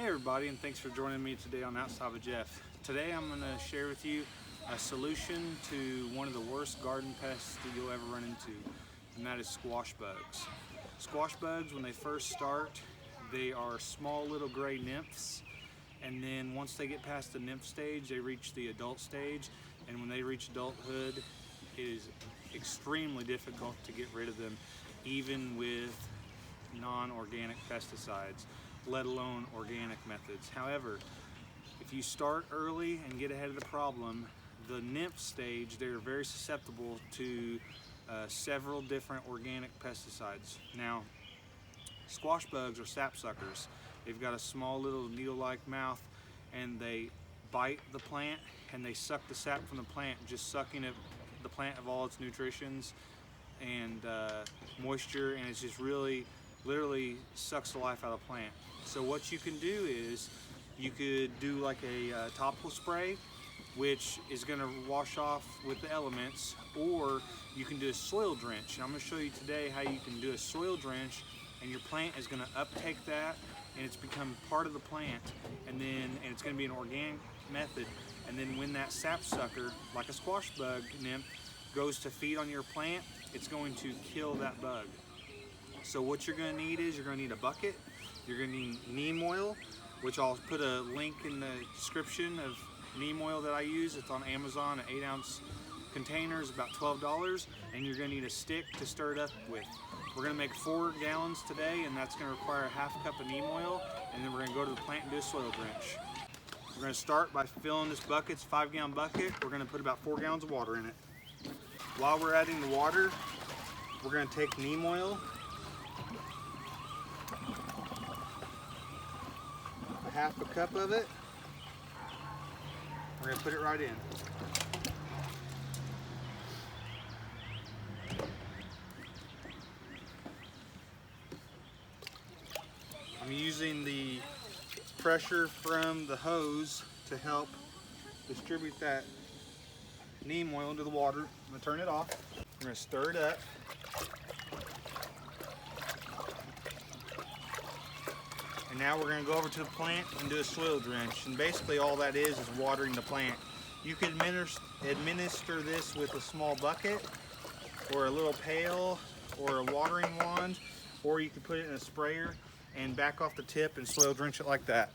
Hey everybody, and thanks for joining me today on Outside with Jeff. Today I'm going to share with you a solution to one of the worst garden pests that you'll ever run into, and that is squash bugs. Squash bugs, when they first start, they are small little gray nymphs, and then once they get past the nymph stage, they reach the adult stage, and when they reach adulthood, it is extremely difficult to get rid of them, even with non-organic pesticides, let alone organic methods. However, if you start early and get ahead of the problem, the nymph stage, they're very susceptible to several different organic pesticides. Now, squash bugs are sapsuckers. They've got a small little needle-like mouth, and they bite the plant and they suck the sap from the plant, just sucking the plant of all its nutritions and moisture, and it's just really literally sucks the life out of the plant. So what you can do is you could do like a topical spray, which is going to wash off with the elements, or you can do a soil drench. And I'm going to show you today how you can do a soil drench, and your plant is going to uptake that, and it's become part of the plant, and it's going to be an organic method. And then when that sapsucker, like a squash bug nymph, goes to feed on your plant, it's going to kill that bug. So what you're going to need is you're going to need a bucket, you're going to need neem oil, which I'll put a link in the description of neem oil that I use. It's on Amazon, an 8-ounce container is about $12, and you're going to need a stick to stir it up with. We're going to make 4 gallons today, and that's going to require a ½ cup of neem oil, and then we're going to go to the plant and do a soil drench. We're going to start by filling this bucket. It's a 5-gallon bucket. We're going to put about 4 gallons of water in it. While we're adding the water, we're going to take neem oil, a ½ cup of it. We're going to put it right in. I'm using the pressure from the hose to help distribute that neem oil into the water. I'm going to turn it off. We're going to stir it up. And now we're going to go over to the plant and do a soil drench. And basically all that is watering the plant. You can administer this with a small bucket or a little pail or a watering wand, or you can put it in a sprayer and back off the tip and soil drench it like that.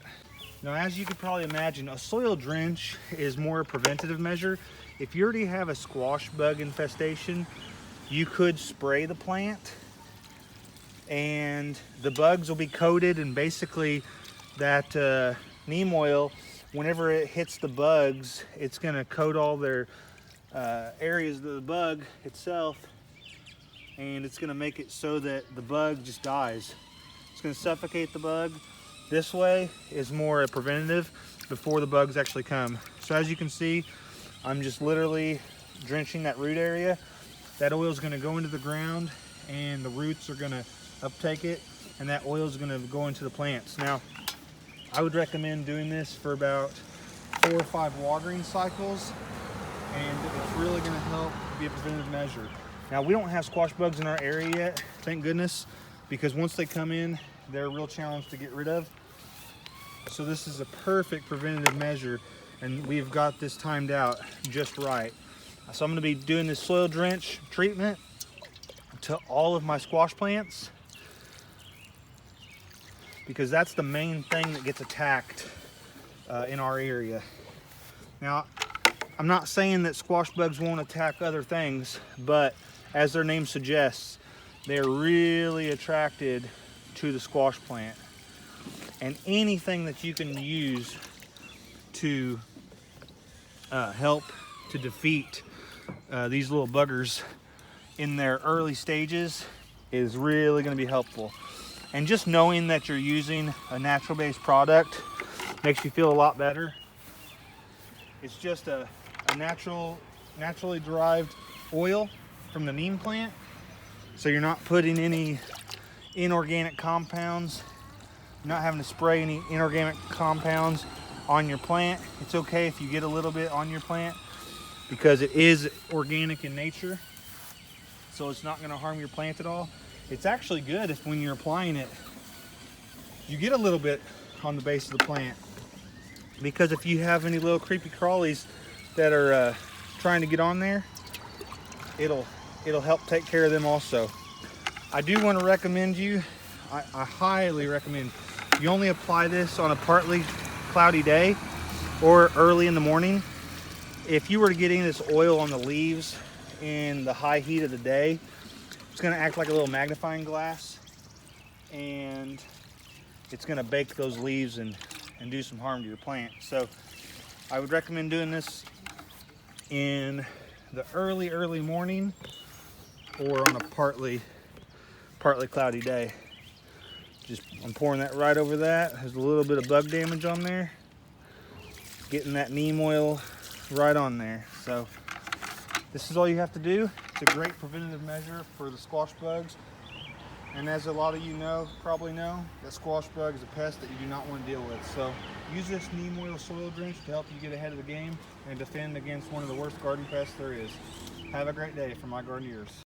Now, as you could probably imagine, a soil drench is more a preventative measure. If you already have a squash bug infestation, you could spray the plant and the bugs will be coated, and basically that neem oil, whenever it hits the bugs, it's going to coat all their areas of the bug itself, and it's going to make it so that the bug just dies. It's going to suffocate the bug. This way is more a preventative before the bugs actually come. So as you can see, I'm just literally drenching that root area. That oil is going to go into the ground, and the roots are going to uptake it, and that oil is going to go into the plants. Now, I would recommend doing this for about 4 or 5 watering cycles, and it's really going to help be a preventative measure. Now, we don't have squash bugs in our area yet, thank goodness, because once they come in, they're a real challenge to get rid of. So this is a perfect preventative measure, and we've got this timed out just right. So I'm going to be doing this soil drench treatment to all of my squash plants, because that's the main thing that gets attacked in our area. Now, I'm not saying that squash bugs won't attack other things, but as their name suggests, they're really attracted to the squash plant. And anything that you can use to help to defeat these little buggers in their early stages is really going to be helpful. And just knowing that you're using a natural based product makes you feel a lot better. It's just a naturally derived oil from the neem plant, so you're not putting any inorganic compounds. You're not having to spray any inorganic compounds on your plant. It's okay if you get a little bit on your plant, because it is organic in nature, so it's not going to harm your plant at all. It's actually good if when you're applying it, you get a little bit on the base of the plant, because if you have any little creepy crawlies that are trying to get on there, it'll help take care of them also. I do want to recommend you, I highly recommend you only apply this on a partly cloudy day or early in the morning. If you were to get any of this oil on the leaves in the high heat of the day, it's going to act like a little magnifying glass, and it's going to bake those leaves and do some harm to your plant. So I would recommend doing this in the early morning or on a partly cloudy day. I'm pouring that right over that. There's a little bit of bug damage on there. Getting that neem oil right on there. So this is all you have to do. It's a great preventative measure for the squash bugs. And as a lot of you probably know, that squash bug is a pest that you do not want to deal with. So use this neem oil soil drench to help you get ahead of the game and defend against one of the worst garden pests there is. Have a great day from My Garden to Yours.